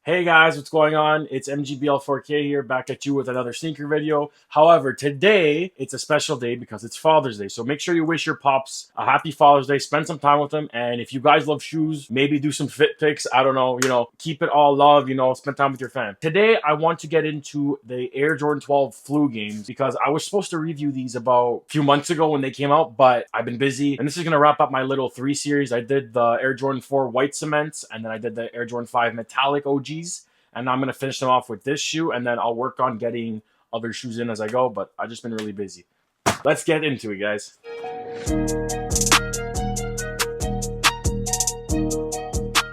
Hey guys, what's going on? It's MGBL4K here, back at you with another sneaker video. However, today it's a special day because it's Father's Day. So make sure you wish your pops a happy Father's Day. Spend some time with them. And if you guys love shoes, maybe do some fit pics. I don't know, keep it all love, spend time with your fam. Today, I want to get into the Air Jordan 12 flu games because I was supposed to review these about a few months ago when they came out, but I've been busy. And this is going to wrap up my little 3 series. I did the Air Jordan 4 white cements, and then I did the Air Jordan 5 metallic OGs. And I'm going to finish them off with this shoe, and then I'll work on getting other shoes in as I go, but I've just been really busy. Let's get into it, guys.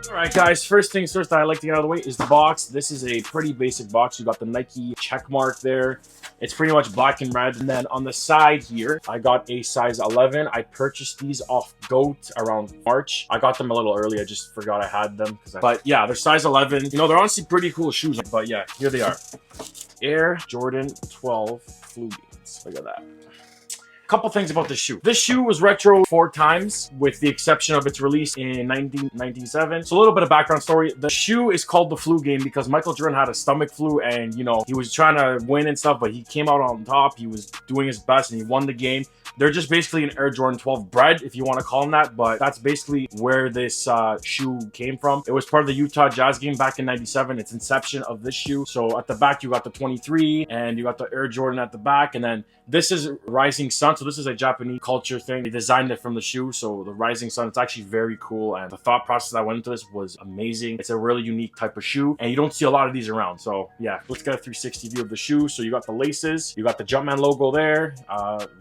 Alright guys, first things first that I like to get out of the way is the box. This is a pretty basic box. You got the Nike check mark there. It's pretty much black and red. And then on the side here, I got a size 11. I purchased these off GOAT around March. I got them a little early. I just forgot I had them. But yeah, they're size 11. They're honestly pretty cool shoes. But yeah, here they are. Air Jordan 12 Flu Beans. Look at that. Couple things about this shoe. This shoe was retro 4 times, with the exception of its release in 1997. So a little bit of background story. The shoe is called the flu game because Michael Jordan had a stomach flu, and he was trying to win and stuff, but he came out on top. He was doing his best and he won the game. They're just basically an Air Jordan 12 bred, if you want to call them that, but that's basically where this shoe came from. It was part of the Utah Jazz game back in 97. It's inception of this shoe. So at the back, you got the 23 and you got the Air Jordan at the back, and then this is Rising Sun. So this is a Japanese culture thing. They designed it from the shoe. So the Rising Sun, it's actually very cool. And the thought process that went into this was amazing. It's a really unique type of shoe, and you don't see a lot of these around. So yeah, let's get a 360 view of the shoe. So you got the laces, you got the Jumpman logo there,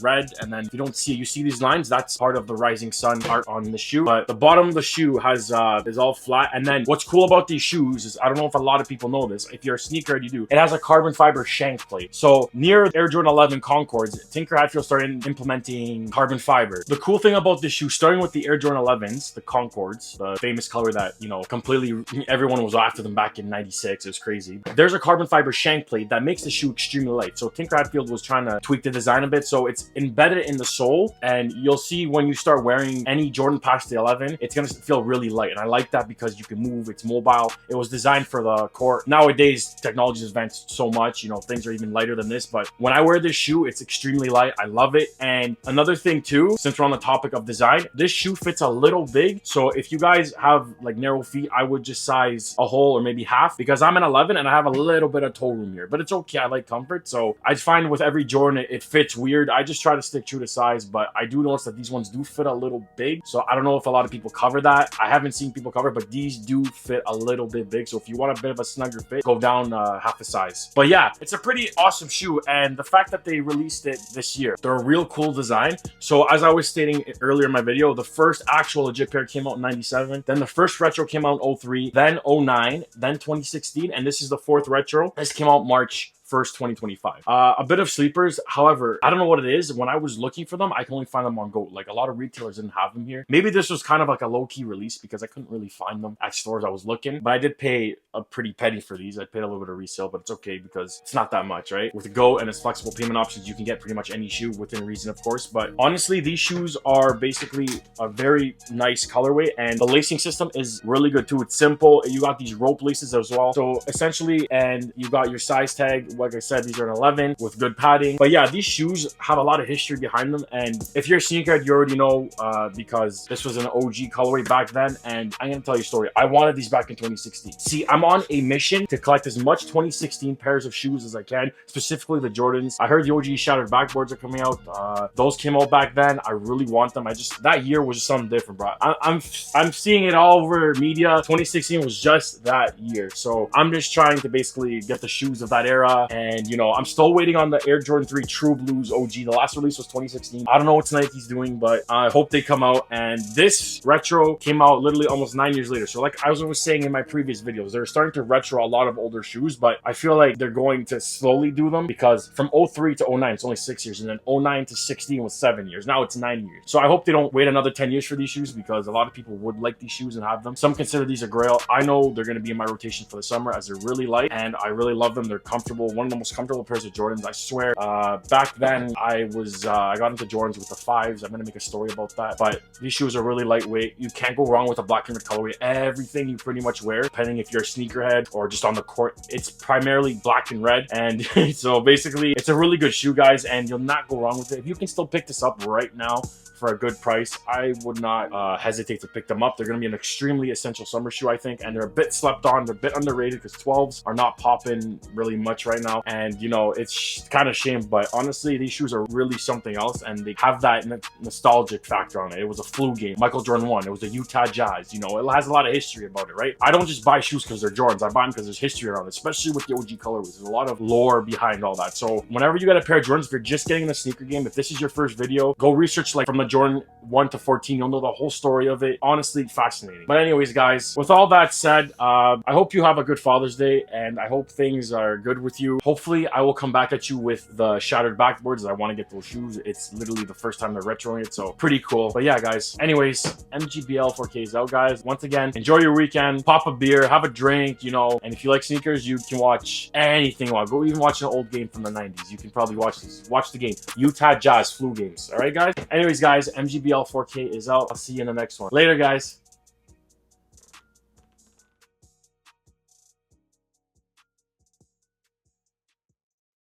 red, and then if you don't see it, you see these lines, that's part of the Rising Sun art on the shoe. But the bottom of the shoe has is all flat. And then what's cool about these shoes is, I don't know if a lot of people know this, if you're a sneakerhead, you do, it has a carbon fiber shank plate. So near Air Jordan 11 Concords, Tinker Hatfield started implementing carbon fiber. The cool thing about this shoe, starting with the Air Jordan 11s, the Concords, the famous color that completely everyone was after them back in 96, it was crazy. There's a carbon fiber shank plate that makes the shoe extremely light. So Tinker Hatfield was trying to tweak the design a bit, so it's embedded in the sole, and you'll see when you start wearing any Jordan past the 11, it's gonna feel really light, and I like that because you can move, it's mobile. It was designed for the court. Nowadays technology has advanced so much, things are even lighter than this, but when I wear this shoe, it's extremely light. I love it. And another thing too, since we're on the topic of design, this shoe fits a little big. So if you guys have like narrow feet, I would just size a whole or maybe half, because I'm an 11 and I have a little bit of toe room here, but it's okay. I like comfort. So I find with every Jordan, it fits weird. I just try to stick true to size, but I do notice that these ones do fit a little big. So I don't know if a lot of people cover that. I haven't seen people cover, but these do fit a little bit big. So if you want a bit of a snugger fit, go down half a size. But yeah, it's a pretty awesome shoe. And the fact that they released it this year, they're a real cool design. So as I was stating earlier in my video, the first actual legit pair came out in 97. Then the first retro came out in 03, then 09, then 2016. And this is the 4th retro. This came out March 1st, 2025. A bit of sleepers. However, I don't know what it is. When I was looking for them, I can only find them on GOAT. Like, a lot of retailers didn't have them here. Maybe this was kind of like a low-key release because I couldn't really find them at stores I was looking. But I did pay a pretty penny for these. I paid a little bit of resale, but it's okay because it's not that much, right? With GOAT and its flexible payment options, you can get pretty much any shoe within reason, of course. But honestly, these shoes are basically a very nice colorway, and the lacing system is really good too. It's simple. You got these rope laces as well. So essentially, and you got your size tag. Like I said, these are an 11 with good padding. But yeah, these shoes have a lot of history behind them, and if you're a sneakerhead, you already know because this was an OG colorway back then. And I'm gonna tell you a story. I wanted these back in 2016. See, I'm on a mission to collect as much 2016 pairs of shoes as I can, specifically the Jordans. I heard the OG shattered backboards are coming out. Those came out back then. I really want them. That year was just something different, bro. I'm seeing it all over media. 2016 was just that year, so I'm just trying to basically get the shoes of that era. And I'm still waiting on the Air Jordan 3 True Blues OG. The last release was 2016. I don't know what Nike's doing, but I hope they come out. And this retro came out literally almost 9 years later. So like I was always saying in my previous videos, they're starting to retro a lot of older shoes, but I feel like they're going to slowly do them because from 03 to 09, it's only 6 years. And then 09 to 16 was 7 years. Now it's 9 years. So I hope they don't wait another 10 years for these shoes because a lot of people would like these shoes and have them. Some consider these a grail. I know they're going to be in my rotation for the summer as they're really light and I really love them. They're comfortable. one of the most comfortable pairs of Jordans. I swear, back then I got into Jordans with the 5s. I'm gonna make a story about that. But these shoes are really lightweight. You can't go wrong with a black and red colorway. Everything you pretty much wear, depending if you're a sneakerhead or just on the court, it's primarily black and red. And so basically, it's a really good shoe, guys, and you'll not go wrong with it. If you can still pick this up right now for a good price, I would not hesitate to pick them up. They're going to be an extremely essential summer shoe, I think, and they're a bit slept on. They're a bit underrated because 12s are not popping really much right now, and you know, it's kind of shame, but honestly, these shoes are really something else, and they have that nostalgic factor on it. It was a flu game, Michael Jordan 1. It was the Utah Jazz. You know, it has a lot of history about it, right? I don't just buy shoes because they're Jordans. I buy them because there's history around it, especially with the OG colorways. There's a lot of lore behind all that. So whenever you get a pair of Jordans, if you're just getting in the sneaker game, if this is your first video, go research like from the Jordan 1 to 14. You'll know the whole story of it. Honestly, fascinating. But anyways, guys, with all that said, I hope you have a good Father's Day, and I hope things are good with you. Hopefully, I will come back at you with the shattered backboards. I want to get those shoes. It's literally the first time they're retroing it, so pretty cool. But yeah, guys, anyways, MGBL 4K is out, guys. Once again, enjoy your weekend, pop a beer, have a drink, you know, and if you like sneakers, you can watch anything you want. Go even watch an old game from the 90s. You can probably watch this. Watch the game. Utah Jazz flu games. All right, guys? Anyways, guys, MGBL 4K is out. I'll see you in the next one. Later, guys.